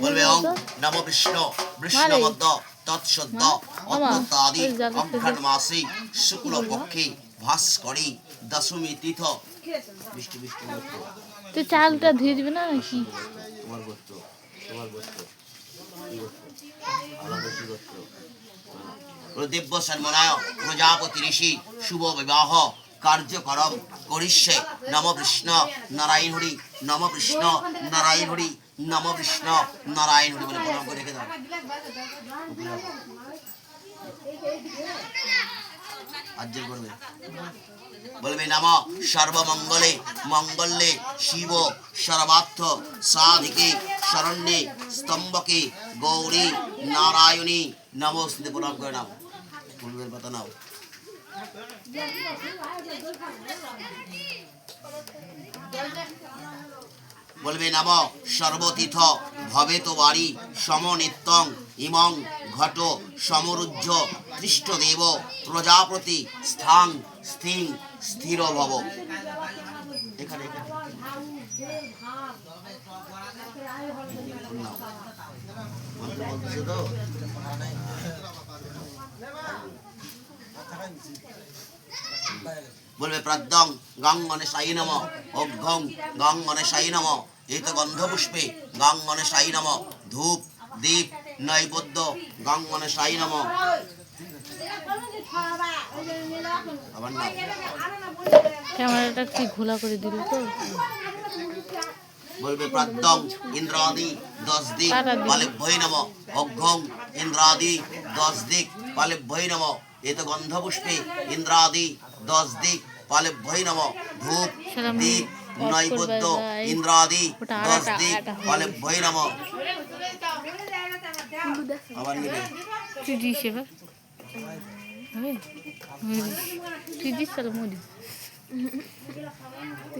বলবে ওং নম বিষ্ণু বিষ্ণুমদ্দ তৎসদ্য অত্যত্তাদি অঘ্রাণ মাসে শুক্ল পক্ষে ভাস্করী দশমী তিথ বৃষ্টি বৃষ্টি তুই চালটা ধুয়ে দিবি না নাকি? তোমার গোত্র দিব্য সন্মনায় প্রজাপতি ঋষি শুভ বিবাহ কার্যকরম করিষ্যে নম কৃষ্ণ নারায়ণ হরি নম কৃষ্ণ নারায়ণ হরি নম কৃষ্ণ নারায়ণ হরি বলে প্রণাম করে রেখে দাও। আজ্ঞা করবে বলবে নম সর্বমঙ্গলে মঙ্গলে শিব সর্বার্থ সাধিকে শরণ্যে স্তম্ভকে গৌরী নারায়ণী নমস্তে প্রণাম করে নাও। ফুলবের পাতা নাও। বলবে নম সর্বতীর্থ ভবেত বাড়ি সমনিত্যং ইমং ঘট সমরুজ্জ তৃষ্টদেব প্রজাপতি স্থান স্থিং স্থির ভব। এখানে বলবে প্রাদ্যং গং গণেশাই নম অঘ্ঘং গং গণেশাই নম এত গন্ধ পুষ্পে গং গণেশাই নম ধূপ দীপ নৈবেদ্য গং গণেশাই নম। আবার না ক্যামেরাটা কি ঘোলা করে দিল তো। বলবে প্রাদ্যং ইন্দ্রাদি 10 দিক পালেভ্যৈ নম অঘ্ঘং ইন্দ্রাদি 10 দিক পালেভ্যৈ নম এত গন্ধ পুষ্পে ইন্দ্রাদি 10 দিক পালেভ্যৈ নম ধূপ দীপ নৈবেদ্য ইন্দ্রাদি 10 দিক পালেভ্যৈ নম। আবার নিবে তুই দিস এবার তুই দিস তাহলে মোদি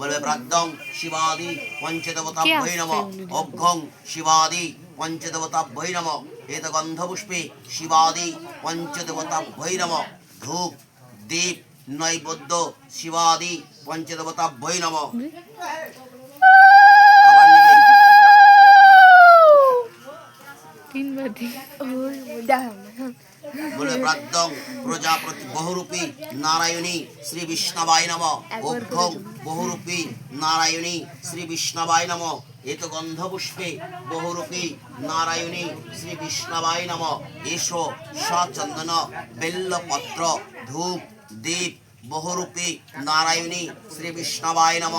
বলবে প্রাদ্যং শিবাদি পঞ্চদেবতাভ্যৈ নম অঘ্ঘং শিবাদি পঞ্চদেবতাভ্যৈ নম এত গন্ধ পুষ্পে শিবাদি পঞ্চদেবতাভ্যৈ নম ধূপ দীপ নৈবেদ্য শিবাদি পঞ্চদেবতাভ্যৈ নম। বলে প্রাদ্যং প্রজাপতি বহুরূপী নারায়ণী শ্রী বিষ্ণবায় নম অঘ্ঘং বহুরূপী নারায়ণী শ্রী বিষ্ণবায় নম এত গন্ধ পুষ্পে বহুরূপী নারায়ণী শ্রী বিষ্ণবায় নম এসো সচন্দন বেল্লপত্র ধূপ দীপ বহুরূপী নারায়ণী শ্রী বিষ্ণবায় নম।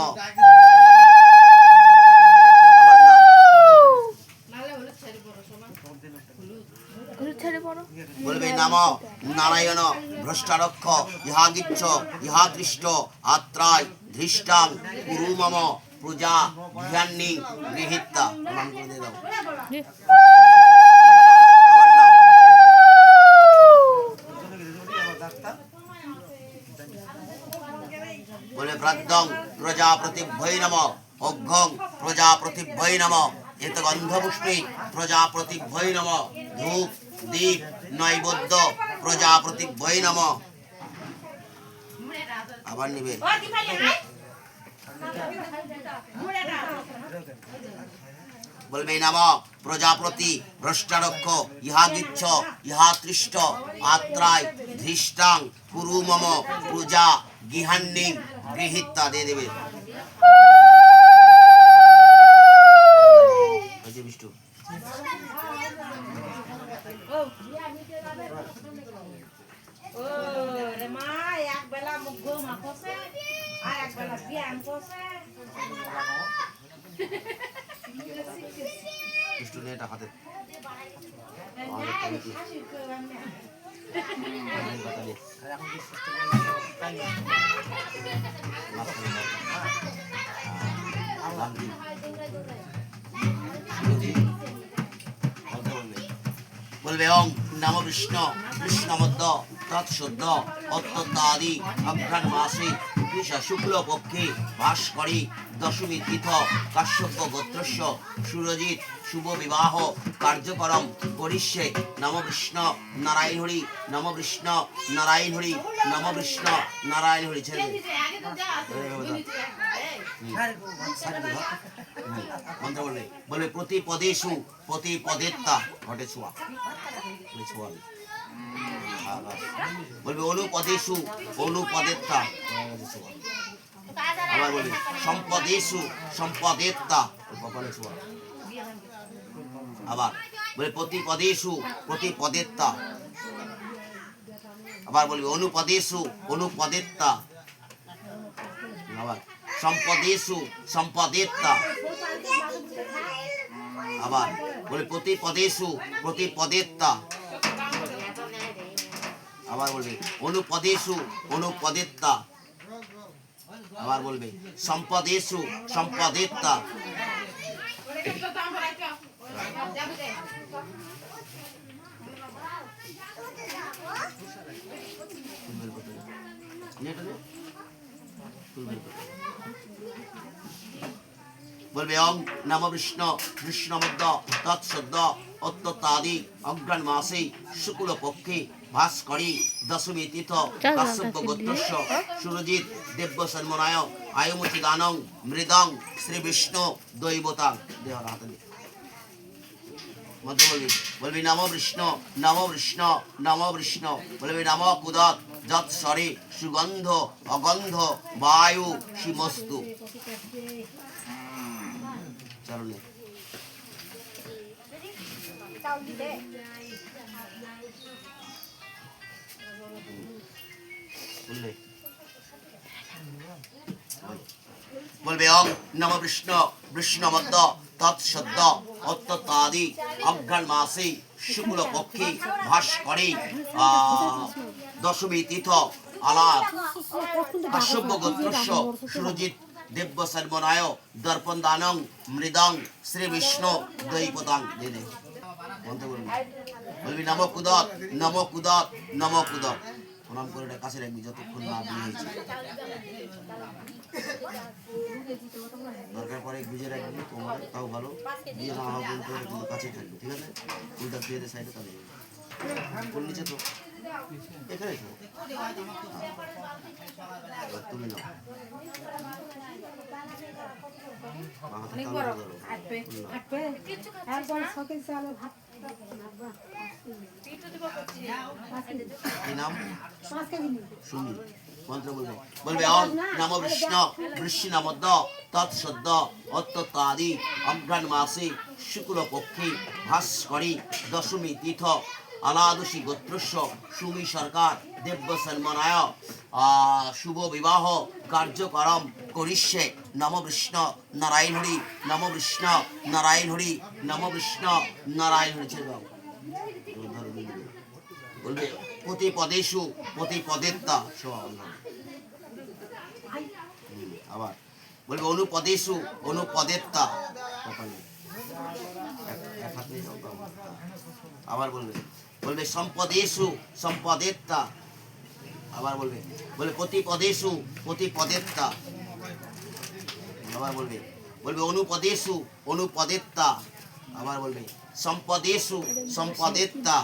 বলবে নাম নারায়ণ ভ্রষ্টারক্ষ ইহা গিচ্ছ ইহা দৃষ্ট আত্রায় ধৃষ্টাং কুরু মম পূজা ধ্যান্নি গৃহীতা। বলে প্রাদ্যং প্রজাপতিভ্যৈ নম অঘ্ঘং প্রজাপতিভ্যৈ নম এত গন্ধ পুষ্পে প্রজাপতিভ্যৈ নম ধূপ দীপ নৈবেদ্য প্রজাপতিভ্যৈ নম। আবার নিবে বলবে নাম প্রজাপতি ভ্রষ্টারক্ষ ইহা গিচ্ছ ইহা তৃষ্ট আত্রায় ধৃষ্টাং কুরু মম পূজা গৃহান্নি গৃহীতা দিয়ে দেবে। বিষ্ণু এটা হাতে বলবে ওং নম বিষ্ণু বিষ্ণুমদ্দ তৎসদ্য অত্যত্তাদি অঘ্রাণ মাসে শুক্ল পক্ষে ভাস্করী দশমী তিথ কাশ্যপ গোত্রস্য সুরজিৎ শুভ বিবাহ কার্যকরম করিষ্যে নম বিষ্ণু নারায়ণ হরি নম বিষ্ণু নারায়ণ হরি নম বিষ্ণু নারায়ণ হরি। ছেড়ে মন্ত্র বলবে বলবে প্রতি পদেশু প্রতি পদেত্তা ঘটে ছোঁয়া ছোঁয়া বলবে অনুপদেশু অনুপদেত্তা ছোঁয়া আবার বলবে সম্পদেশু সম্পদেত্তা কপালে ছোঁয়া আবার বলে প্রতি পদেশু প্রতি পদেত্তা আবার বলবে অনুপদেশু অনুপদেত্তা আবার সম্পদেশু সম্পদেত্তা আবার বলে প্রতি পদেশু প্রতি পদেত্তা আবার বলবে অনুপদেশু অনুপদেত্তা আবার বলবে সম্পদেশু সম্পদেত্তা বলবে ওং নমো বিষ্ণু বিষ্ণুমদ্দ তৎসদ্য অত্যত্তাদি অগ্রণ মাসে শুক্ল পক্ষে ভাস্করী দশমী তীর্থ কাশ্যপ গোত্রস্য সুরজিৎ দেব্য সন্মনায় আয়ুমতি দানং মৃদং শ্রী বিষ্ণু দৈবতাং দেহর হাতে মন্ত্র বলবি বলবি নমো বিষ্ণু নমো বিষ্ণু নমো বিষ্ণু বলবি নমো কুদত যৎ স্বরে সুগন্ধ অগন্ধ বায়ু শিমস্তু চরণে বলবে ওং নমো বিষ্ণু বিষ্ণুমদ্দ তৎসদ্য অত্যত্তাদি অঘ্রাণ মাসে শুক্ল পক্ষে ভাস্করে দশমী তীর্থ আলাপ কাশ্যপ গোত্রস্য সুরজিৎ দেব্য সর্বনায় দর্পণ দানং মৃদং শ্রী বিষ্ণু দৈবতাং দেদে বলবি নমো কুদত নমো কুদত নমো কুদত প্রণাম করে এটা কাছে রাখবি যতক্ষণ না বিয়ে হয়েছে দরকার পরে গুজে রাখবি তোমার তাও ভালো বিয়ে না হওয়া পর্যন্ত কিন্তু কাছে থাকবে ঠিক আছে উল্টা ফিরে সাইডে তাহলে কোন নিচে তো এখানে তো তুমি নাও অনেক বড় আটবে একবার সকাল চালে ভাত কি নাম শুনি মন্ত্র বলবে বলবে ওং নমো বিষ্ণু বিষ্ণুমদ্দ তৎসদ্য অত্যত্তাদি অঘ্রাণ মাসে শুক্ল পক্ষে ভাস্করী দশমী তীর্থ আলাদুষী গোত্রস্য সুমি সরকার দেব্য সন্মনায় শুভ বিবাহ কার্যকরম করিষ্যে নমো বিষ্ণু নারায়ণ হরি নমো বিষ্ণু নারায়ণ হরি নমো বিষ্ণু নারায়ণ হরি ছেড়ে দাও বলবে প্রতি পদেশু প্রতি পদেত্তা আবার বলবে অনুপদেশু অনুপদেত্তা আবার বলবে বলবে সম্পদেশু সম্পদেত্তা আবার বলবে বলে প্রতি পদেশু প্রতি পদেত্তা আবার বলবে বলবে অনুপদেশু অনুপদেত্তা আবার বলবে সম্পদেশু সম্পদেত্তা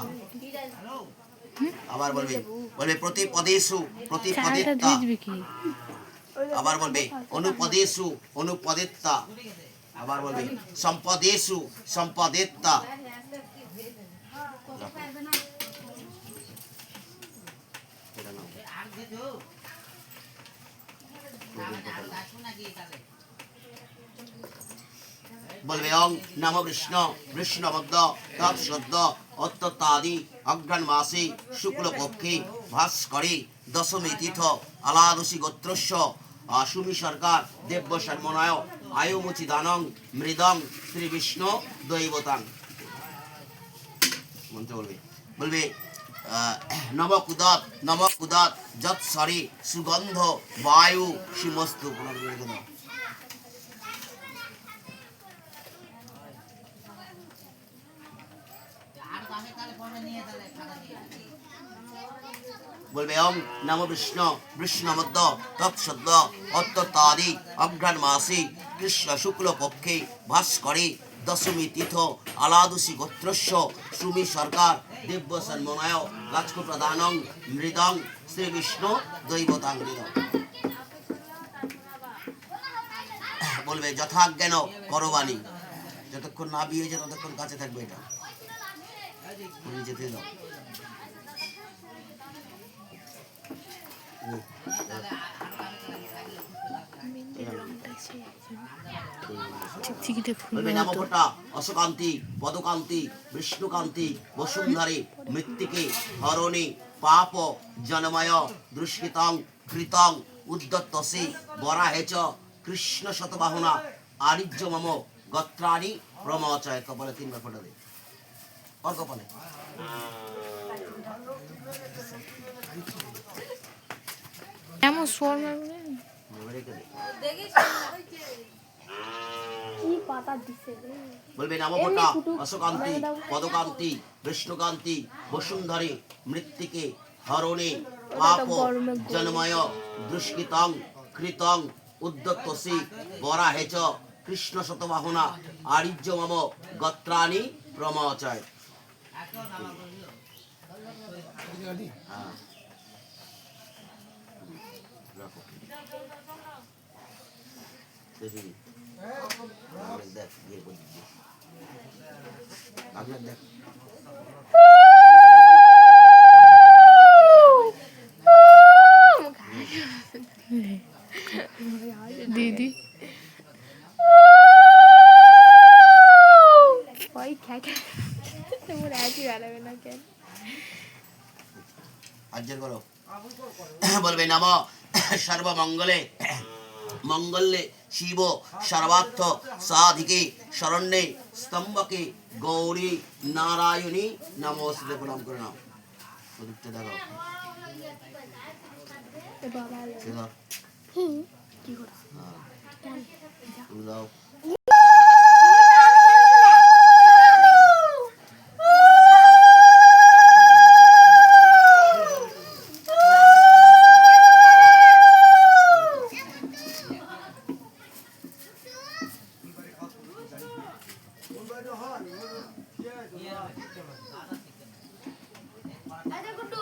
আবার বলবে বলবে প্রতি পদেশু প্রতি পদেত্তা আবার বলবে অনুপদেশু অনুপদেত্তা আবার বলবে সম্পদেশু সম্পদেত্তা বলবে ওং নমো বিষ্ণু বিষ্ণুমদ্দ তৎসদ্য অত্যত্তাদি অঘ্রাণ মাসে শুক্ল পক্ষে ভাস্করে দশমী তীর্থ আলাদুষী গোত্রস্য সুমি সরকার দেব্য সর্বনায় আয়ুমুচি দানং মৃদং শ্রী বিষ্ণু দৈবতাং মন্ত্র বলবে বলবে নম কুদত যৎ স্বরে সুগন্ধ বায়ু শিমস্তু বলবে ওং নমো বিষ্ণু বিষ্ণুমদ্দ তৎসদ্য অত্যত্তাদি অঘ্রাণ মাসে কৃষ্ণ শুক্ল পক্ষে ভাস্করে দশমী তীর্থ আলাদুষী গোত্রস্য সুমি সরকার দেব্য সন্মনায় রাজকোট দানং মৃদং শ্রী বিষ্ণু দৈবতাং বলবে যথাজ্ঞান করবাণী। যতক্ষণ না বিয়ে হয়েছে ততক্ষণ কাছে থাকবে এটা। তুমি যেতে দাও। বলবে নামপটা অশোকান্তি পদকান্তি বিষ্ণুকান্তি বসুন্ধরে মৃত্তিকে হরণে পাপ জনময় দুষ্কৃতং কৃতং উদ্যত্তসি বরাহেচ কৃষ্ণ শতবাহনা আরিজ্য মম গত্রাণি প্রমচয়। কপালে 3 বার ফোঁটা দে। আর কপালে এমন সোর মারবে রেখে দে। দেখিস কি পাতা দিছে রে। বলবে নামপটা অশোকান্তি পদকান্তি বিষ্ণুকান্তি বসুন্ধরে মৃত্তিকে হরণে পাপ জনময় দুষ্কৃতং কৃতং উদ্যত্তসি বরাহেচ কৃষ্ণ শতবাহনা আরিজ্য মম গত্রাণি প্রমচয়। হ্যাঁ রাখো। দেখি দেখ বিয়ে করে দিচ্ছি। আপনার দেখ দিদি ওই খ্যাকে তোর একই বেড়াবে না কেন? আজ্ঞা করো। বলবে নম সর্বমঙ্গলে মঙ্গলে শিব সর্বার্থ সাধিকে শরণ্যে স্তম্ভকে গৌরী নারায়ণী নমস্তে। প্রণাম করে নাও। ওদিকটা দেখো। এ বাবা সে দাও। কি করা? হ্যাঁ তুমি দাও। আরে গুড্ডু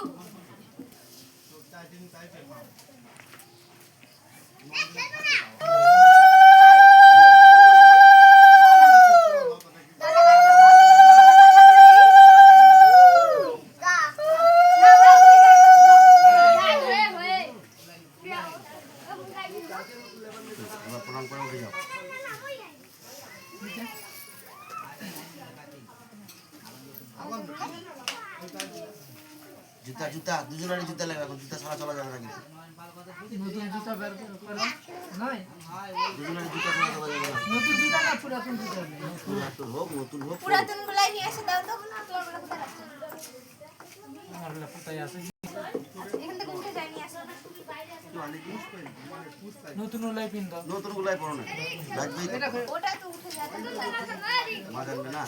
এবার প্রণাম করে উঠে যাও। জুতা জুতা দুজনেরই জুতা লাগবে। এখন জুতা ছাড়া চলা যাবে না কিন্তু। নতুন জুতা বের করো নয় দুজনেরই জুতা ছাড়া চলা যাবে না। নতুন জুতা না পুরাতন জুতা নতুন হোক নতুন হোক। পুরাতন গুলাই নিয়ে এসে দাও তো। তোমার গুলো কোথায় রাখছো? আমার হলো কোথায় আছে এখান থেকে উঠে যায়নি আসো। নতুন ওলাই পিন দাও নতুন গুলাই পড়ো না। লাগবেই তো। ওটা তো উঠে যাবে। মা জানবে না।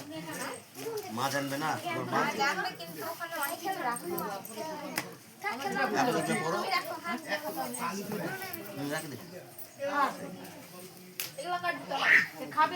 মা জানবে না। তোর মা জানবে কিন্তু ওখানে অনেক কিছু রাখা আছে। একটা পড়ো। রাখো হাত রাখো। রাখে দে। এগুলো কাট দিতে হবে। খাবে